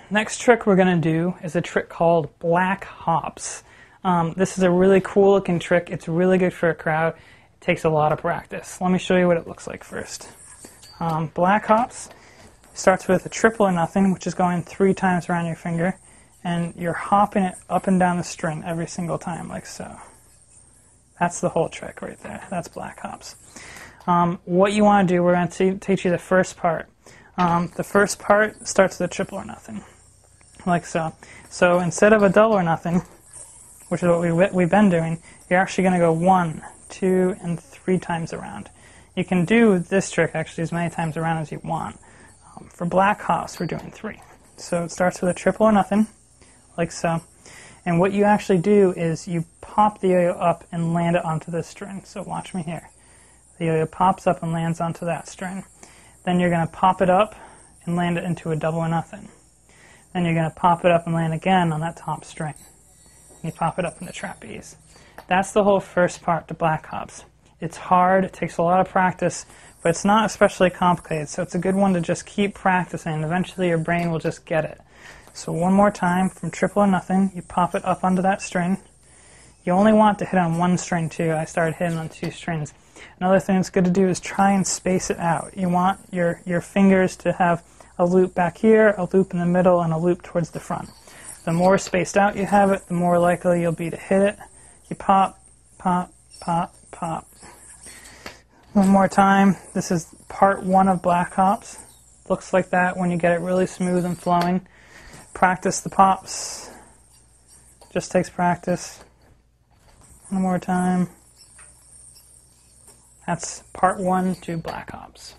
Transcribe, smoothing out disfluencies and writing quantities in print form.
next trick we're going to do is a trick called black hops. This is a really cool looking trick. It's really good for a crowd. It takes a lot of practice. Let me show you what it looks like first. Black hops starts with a triple or nothing, which is going 3 times around your finger, and you're hopping it up and down the string every single time, like so. That's the whole trick right there. That's black hops. What you want to do, we're going to teach you the first part. The first part starts with a triple or nothing, like so. So instead of a double or nothing, which is what we've been doing, you're actually going to go 1, 2, and 3 times around. You can do this trick actually as many times around as you want. For black hops, we're doing 3. So it starts with a triple or nothing, like so. And what you actually do is you pop the yo-yo up and land it onto this string. So watch me here. The yo-yo pops up and lands onto that string. Then you're going to pop it up and land it into a double or nothing. Then you're going to pop it up and land again on that top string. You pop it up into trapeze. That's the whole first part to black hops. It's hard, it takes a lot of practice, but it's not especially complicated, so it's a good one to just keep practicing, and eventually your brain will just get it. So one more time, from triple or nothing, you pop it up onto that string. You only want to hit on 1 string too. I started hitting on 2 strings. Another thing that's good to do is try and space it out. You want your fingers to have a loop back here, a loop in the middle, and a loop towards the front. The more spaced out you have it, the more likely you'll be to hit it. You pop, pop, pop, pop. One more time. This is part 1 of black hops. Looks like that when you get it really smooth and flowing. Practice the pops. Just takes practice. One more time. That's part 1 to black hops.